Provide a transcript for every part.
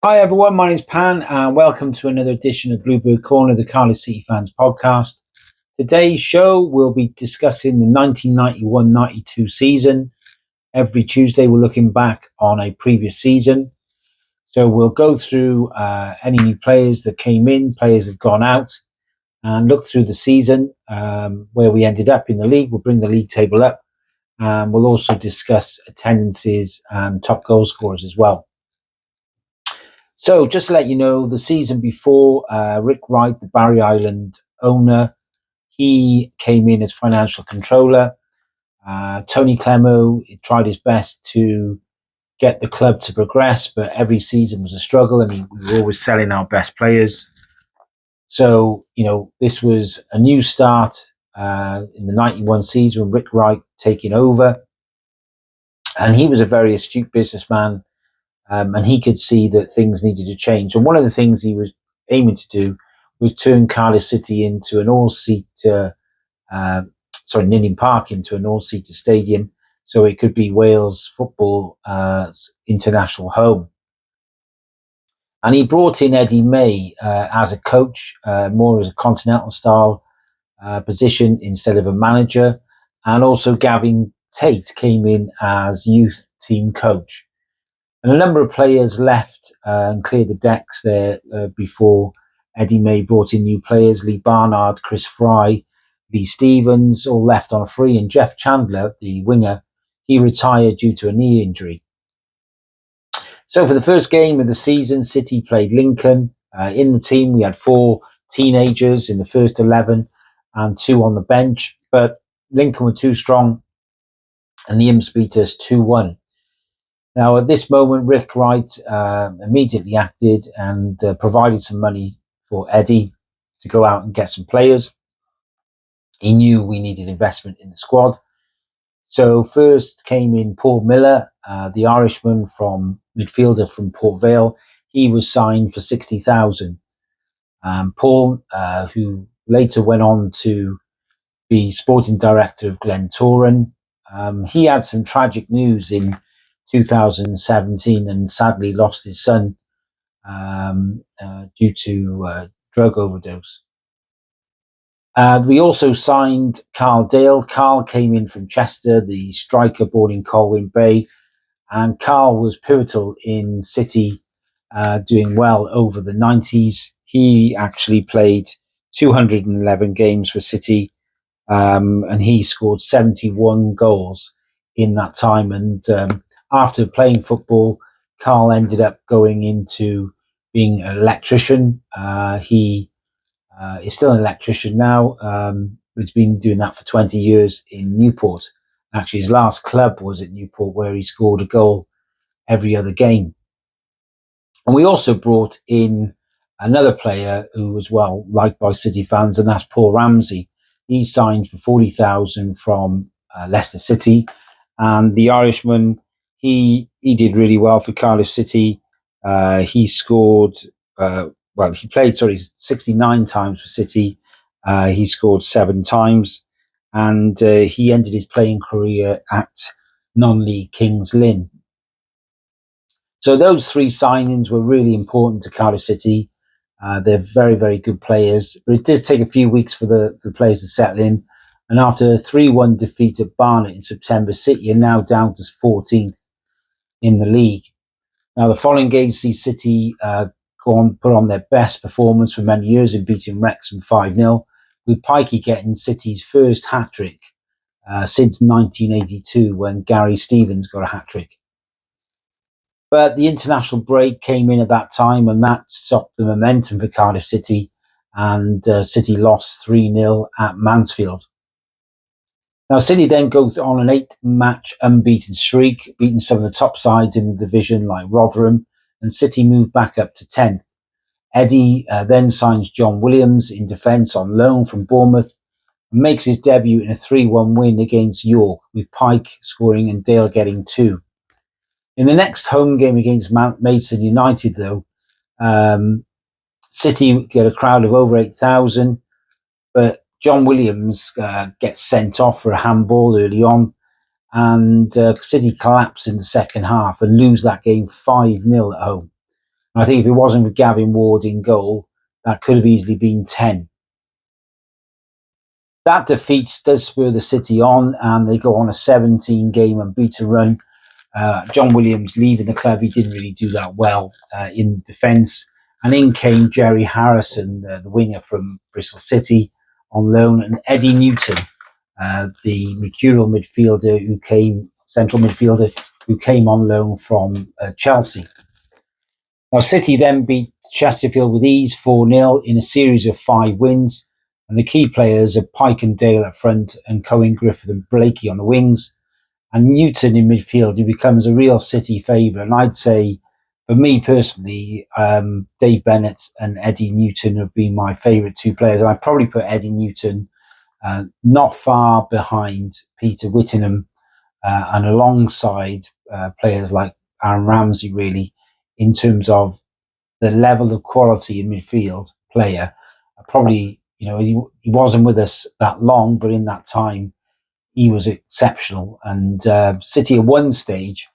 Hi everyone, my name's Pan and welcome to another edition of Bluebird Corner, the Cardiff City Fans podcast. Today's show we'll be discussing the 1991-92 season. Every Tuesday we're looking back on a previous season. So we'll go through any new players that came in, players that have gone out, and look through the season, where we ended up in the league. We'll bring the league table up and we'll also discuss attendances and top goal scorers as well. So just to let you know, the season before, Rick Wright, the Barry Island owner, he came in as financial controller. Tony Clemo tried his best to get the club to progress, but every season was a struggle and we were always selling our best players. So, this was a new start in the 91 season, Rick Wright taking over. And he was a very astute businessman. And he could see that things needed to change. And one of the things he was aiming to do was turn Cardiff City into an all-seater, Ninian Park into an all-seater stadium, so it could be Wales football international home. And he brought in Eddie May as a coach, more as a continental style position instead of a manager. And also Gavin Tate came in as youth team coach. And a number of players left and cleared the decks there before Eddie May brought in new players. Lee Barnard, Chris Fry, Lee Stevens, all left on a free. And Jeff Chandler, the winger, he retired due to a knee injury. So for the first game of the season, City played Lincoln. In the team, we had 4 teenagers in the first 11 and 2 on the bench. But Lincoln were too strong and the Imps beat us 2-1. Now, at this moment, Rick Wright immediately acted and provided some money for Eddie to go out and get some players. He knew we needed investment in the squad. So first came in Paul Miller, the Irishman midfielder from Port Vale. He was signed for 60,000. Paul, who later went on to be sporting director of Glentoran, he had some tragic news in 2017 and sadly lost his son due to drug overdose. We also signed Carl Dale. Carl came in from Chester, the striker born in Colwyn Bay, and Carl was pivotal in City doing well over the 90s. He actually played 211 games for City, and he scored 71 goals in that time. And after playing football, Carl ended up going into being an electrician. He is still an electrician now. He's been doing that for 20 years in Newport. Actually, his last club was at Newport, where he scored a goal every other game. And we also brought in another player who was well liked by City fans, and that's Paul Ramsey. He signed for 40,000 from Leicester City. And the Irishman, he did really well for Cardiff City. He scored, he played 69 times for City. He scored 7 times. And he ended his playing career at non-league Kings Lynn. So those 3 signings were really important to Cardiff City. They're very, very good players. But it does take a few weeks for the players to settle in. And after a 3-1 defeat at Barnet in September, City are now down to 14th in the league. Now, the following games see City put on their best performance for many years in beating Wrexham 5-0, with Pikey getting City's first hat-trick since 1982, when Gary Stevens got a hat-trick. But the international break came in at that time, and that stopped the momentum for Cardiff City, and City lost 3-0 at Mansfield. Now, City then goes on an 8-match unbeaten streak, beating some of the top sides in the division like Rotherham, and City moved back up to 10th. Eddie then signs John Williams in defence on loan from Bournemouth and makes his debut in a 3-1 win against York, with Pike scoring and Dale getting 2. In the next home game against Maidstone United, though, City get a crowd of over 8,000, but John Williams gets sent off for a handball early on, and City collapse in the second half and lose that game 5-0 at home. And I think if it wasn't for Gavin Ward in goal, that could have easily been 10. That defeat does spur the City on, and they go on a 17-game unbeaten run. John Williams leaving the club, he didn't really do that well in defence. And in came Jerry Harrison, the winger from Bristol City, on loan, and Eddie Newton, the mercurial central midfielder who came on loan from Chelsea. Now, City then beat Chesterfield with ease 4-0 in a series of 5 wins. And the key players are Pike and Dale up front, and Cohen, Griffith and Blakey on the wings. And Newton in midfield, who becomes a real City favourite. And I'd say, for me personally, Dave Bennett and Eddie Newton have been my favourite 2 players. And I'd probably put Eddie Newton not far behind Peter Whittingham and alongside players like Aaron Ramsey, really, in terms of the level of quality in midfield player. Probably, he wasn't with us that long, but in that time, he was exceptional. And City at one stage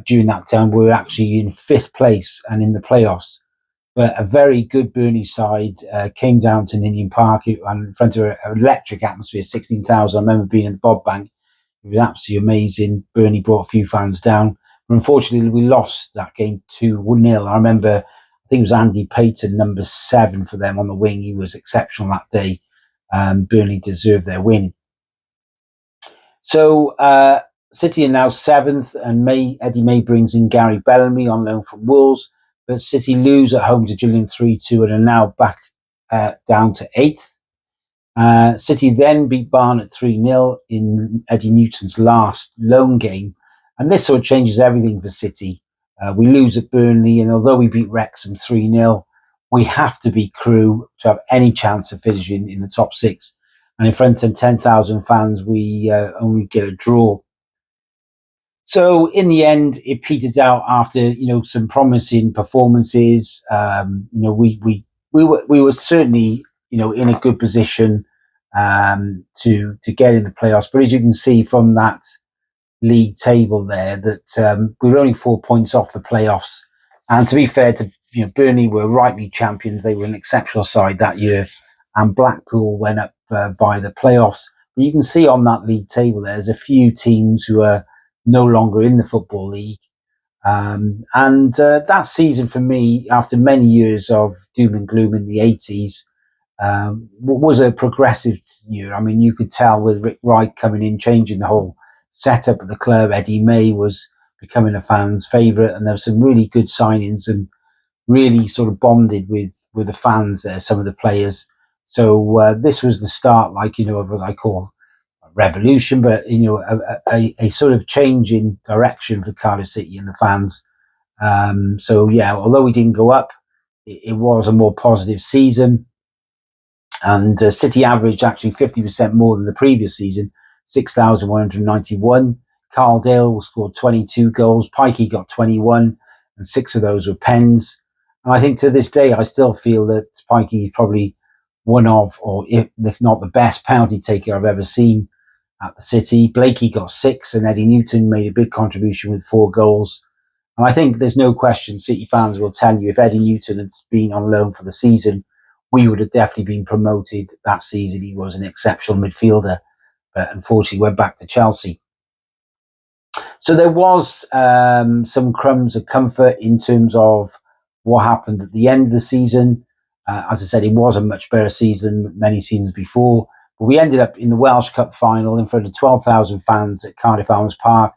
during that time were actually in 5th place and in the playoffs. But a very good Burnley side came down to Ninian Park and in front of an electric atmosphere, 16,000. I remember being in the Bob Bank. It was absolutely amazing. Burnley brought a few fans down. But unfortunately, we lost that game 2-0. I remember, I think it was Andy Payton, number 7 for them on the wing. He was exceptional that day. Burnley deserved their win. So City are now 7th, and Eddie May brings in Gary Bellamy on loan from Wolves. But City lose at home to Gillingham 3-2 and are now back down to 8th. City then beat Barnet 3-0 in Eddie Newton's last loan game. And this sort of changes everything for City. We lose at Burnley, and although we beat Wrexham 3-0, we have to beat Crewe to have any chance of finishing in the top 6. And in front of 10,000 fans, we only get a draw. So in the end, it petered out after some promising performances. We were certainly in a good position to get in the playoffs. But as you can see from that league table there, that we were only 4 points off the playoffs. And to be fair to Burnley were rightly champions. They were an exceptional side that year, and Blackpool went up by the playoffs. But you can see on that league table there's a few teams who are no longer in the Football League. And that season for me, after many years of doom and gloom in the 80s, was a progressive year. I mean, you could tell with Rick Wright coming in, changing the whole setup of the club. Eddie May was becoming a fan's favourite, and there were some really good signings and really sort of bonded with the fans there, some of the players. So this was the start, of what I call a revolution, but a sort of change in direction for Cardiff City and the fans. Although we didn't go up, it was a more positive season. And City averaged actually 50% more than the previous season, 6,191. Carl Dale scored 22 goals. Pikey got 21, and 6 of those were pens. And I think to this day, I still feel that Pikey is probably one of, or if not the best penalty taker I've ever seen at the City. Blakey got 6, and Eddie Newton made a big contribution with 4 goals. And I think there's no question City fans will tell you if Eddie Newton had been on loan for the season, we would have definitely been promoted that season. He was an exceptional midfielder, but unfortunately went back to Chelsea. So there was some crumbs of comfort in terms of what happened at the end of the season. As I said, it was a much better season than many seasons before. But we ended up in the Welsh Cup final in front of 12,000 fans at Cardiff Arms Park,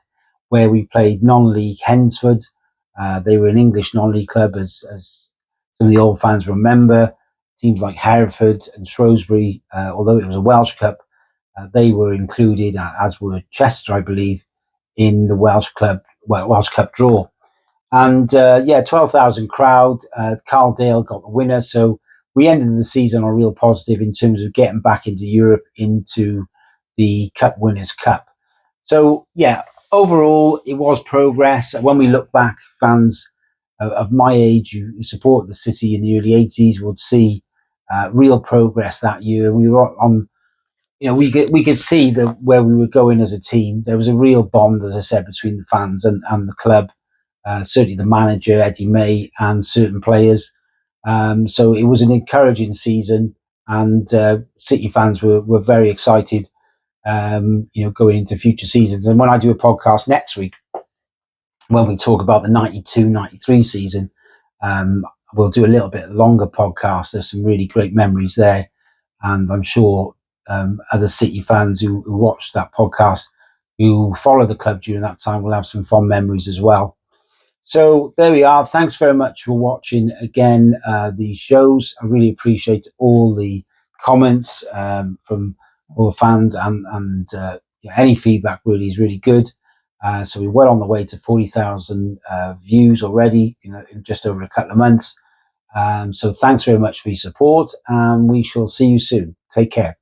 where we played non-league Hensford. They were an English non-league club, as some of the old fans remember. Teams like Hereford and Shrewsbury, although it was a Welsh Cup, they were included, as were Chester, I believe, in the Welsh Cup draw. And 12,000 crowd. Carl Dale got the winner. So we ended the season on a real positive in terms of getting back into Europe, into the Cup Winners' Cup. So, overall, it was progress. When we look back, fans of my age who support the City in the early 80s would see real progress that year. We were on, we could see where we were going as a team. There was a real bond, as I said, between the fans and the club. certainly the manager, Eddie May, and certain players. So it was an encouraging season, and City fans were very excited, going into future seasons. And when I do a podcast next week, when we talk about the 92-93 season, we'll do a little bit longer podcast. There's some really great memories there. And I'm sure other City fans who watch that podcast, who follow the club during that time, will have some fond memories as well. So there we are. Thanks very much for watching again these shows. I really appreciate all the comments from all the fans, and any feedback really is really good. So we're well on the way to 40,000 views already in just over a couple of months. So thanks very much for your support, and we shall see you soon. Take care.